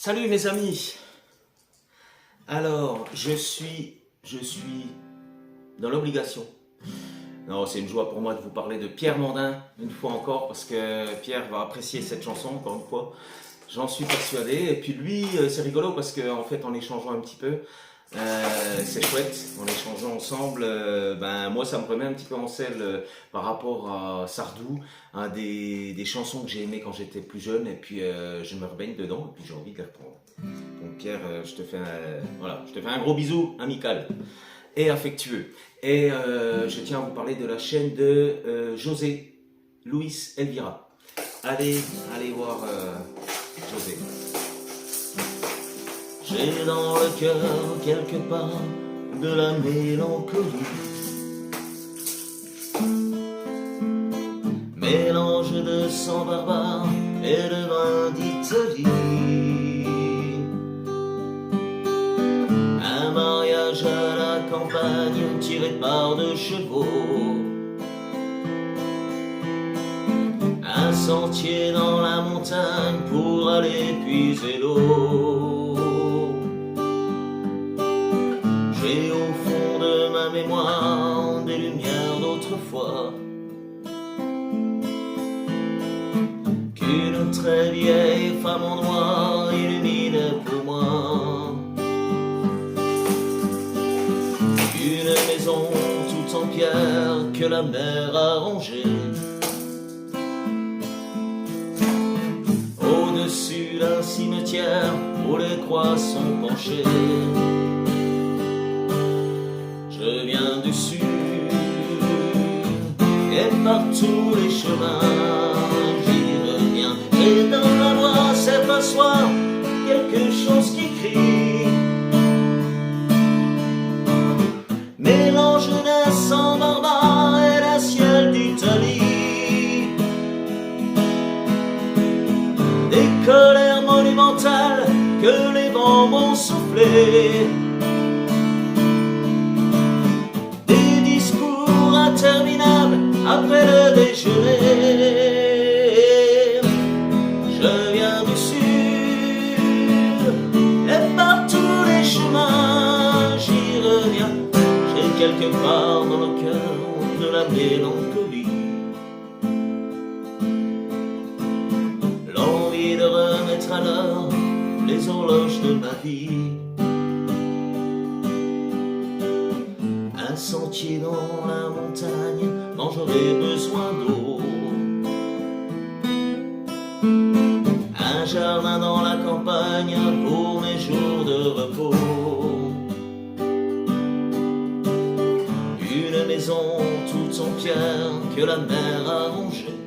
Salut mes amis. Alors, je suis dans l'obligation. Non, c'est une joie pour moi de vous parler de Pierre Mandin, une fois encore, parce que Pierre va apprécier cette chanson, encore une fois. J'en suis persuadé. Et puis lui, c'est rigolo parce qu'en fait, en échangeant un petit peu, c'est chouette, en échangeant ensemble, moi ça me remet un petit peu en selle par rapport à Sardou, un des chansons que j'ai aimé quand j'étais plus jeune, et puis je me rebaigne dedans, et puis j'ai envie de les reprendre. Donc Pierre, je te fais un gros bisou amical et affectueux. Et je tiens à vous parler de la chaîne de José Luis Elvira. Allez voir José. J'ai dans le cœur quelque part de la mélancolie, mélange de sang barbare et de vin d'Italie. Un mariage à la campagne tiré par deux chevaux, un sentier dans la montagne pour aller puiser l'eau. J'ai au fond de ma mémoire des lumières d'autrefois qu'une très vieille femme en noir illumine pour moi. Une maison toute en pierre que la mer a rangée, au-dessus d'un cimetière où les croix sont penchées. Je viens du sud et par tous les chemins j'y reviens. Et dans la voix c'est pas soir quelque chose qui crie, mélange d'un sang barbare et d'un ciel d'Italie, des colères monumentales que les vents vont souffler, interminable après le déjeuner. Je viens du sud et par tous les chemins j'y reviens. J'ai quelque part dans le cœur de la mélancolie, l'envie de remettre à l'heure les horloges de ma vie. Un sentier dans la montagne quand j'aurai besoin d'eau, un jardin dans la campagne pour mes jours de repos, une maison toute en pierre que la mer a rangée,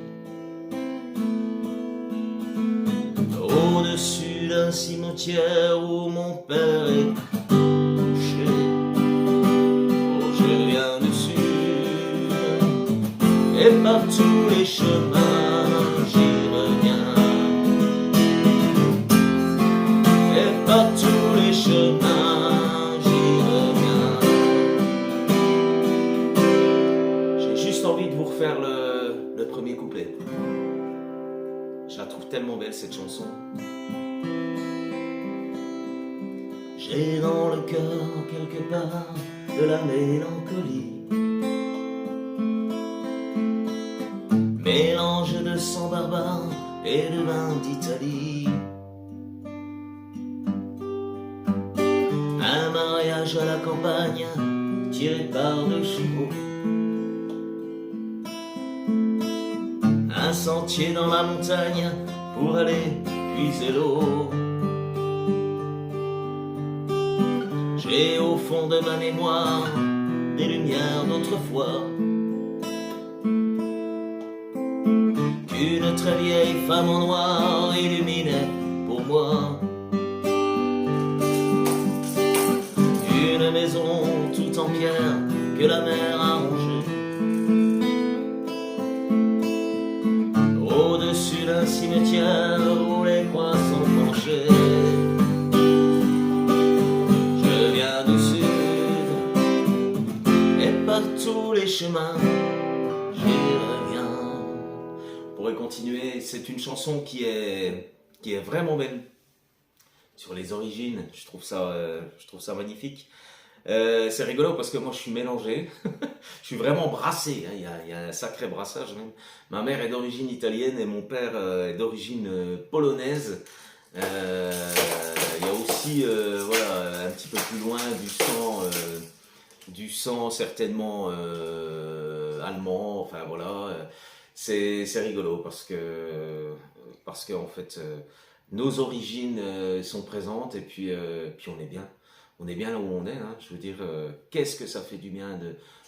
au-dessus d'un cimetière où mon père est couché. Et par tous les chemins j'y reviens, et par tous les chemins j'y reviens. J'ai juste envie de vous refaire le premier couplet. Je la trouve tellement belle cette chanson. J'ai dans le cœur quelque part de la mélancolie, mélange de sang barbare et de vin d'Italie, un mariage à la campagne tiré par deux chevaux, un sentier dans la montagne pour aller puiser l'eau. J'ai au fond de ma mémoire des lumières d'autrefois qu'une très vieille femme en noir illuminait pour moi. Une maison toute en pierre que la mer a rangée, au-dessus d'un cimetière où les croix sont penchées. Je viens du sud et par tous les chemins j'y reviens. On pourrait continuer, c'est une chanson qui est vraiment belle, sur les origines. Je trouve ça magnifique. C'est rigolo parce que moi je suis mélangé, je suis vraiment brassé, hein. Il y a un sacré brassage même. Ma mère est d'origine italienne et mon père est d'origine polonaise. Il y a aussi voilà, un petit peu plus loin du sang certainement allemand, enfin voilà. C'est rigolo parce que en fait nos origines sont présentes et puis on est bien là où on est, hein. Je veux dire, qu'est-ce que ça fait du bien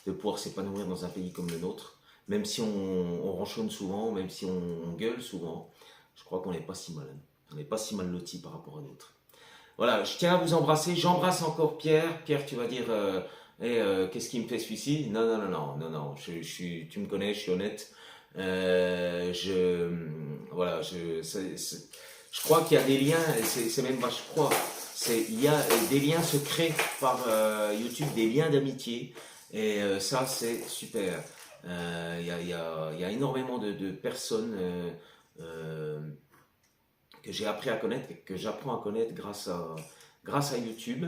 de pouvoir s'épanouir dans un pays comme le nôtre, même si on ronchonne souvent, même si on gueule souvent, je crois qu'on n'est pas si mal, hein. On n'est pas si mal loti par rapport à d'autres. Voilà, je tiens à vous embrasser, j'embrasse encore Pierre. Pierre, tu vas dire, qu'est-ce qui me fait celui-ci? Non, non, non, non, non, non, tu me connais, je suis honnête. Voilà, je crois qu'il y a des liens, et c'est même pas je crois, il y a des liens se créent par YouTube, des liens d'amitié, et ça c'est super. Il y a énormément de personnes euh, que j'ai appris à connaître, que j'apprends à connaître grâce à YouTube.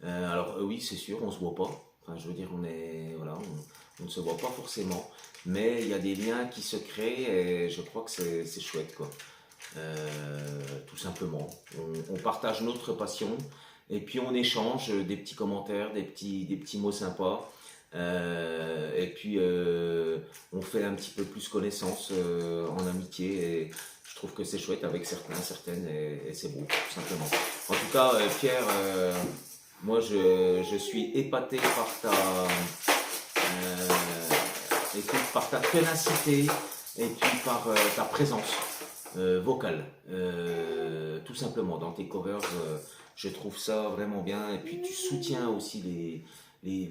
Alors oui, c'est sûr, on se voit pas. Enfin, je veux dire, voilà, on ne se voit pas forcément, mais il y a des liens qui se créent et je crois que c'est chouette, quoi. Tout simplement. On partage notre passion et puis on échange des petits commentaires, des petits mots sympas. Et puis on fait un petit peu plus connaissance en amitié et je trouve que c'est chouette avec certaines et c'est beau, tout simplement. En tout cas, Pierre, moi je suis épaté par ta ténacité et puis par ta présence vocale, tout simplement dans tes covers. Je trouve ça vraiment bien et puis tu soutiens aussi les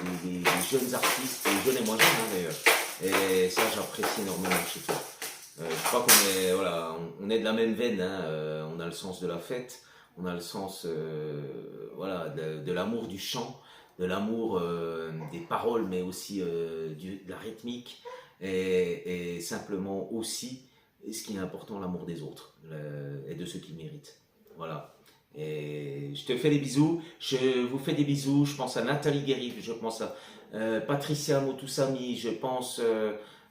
jeunes artistes, les jeunes et moins jeunes, hein, d'ailleurs, et ça j'apprécie énormément chez toi. Je crois on est de la même veine, hein, on a le sens de la fête, on a le sens voilà, de l'amour du chant, de l'amour des paroles, mais aussi de la rythmique, et simplement aussi, et ce qui est important, l'amour des autres et de ceux qui le méritent. Voilà. Et je te fais des bisous, je vous fais des bisous, je pense à Nathalie Guérif, je pense à Patricia Motusami, je pense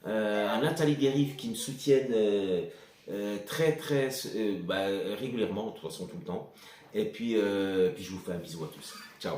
à Nathalie Guérif qui me soutiennent très très régulièrement, de toute façon tout le temps. Et puis je vous fais un bisou à tous. Ciao.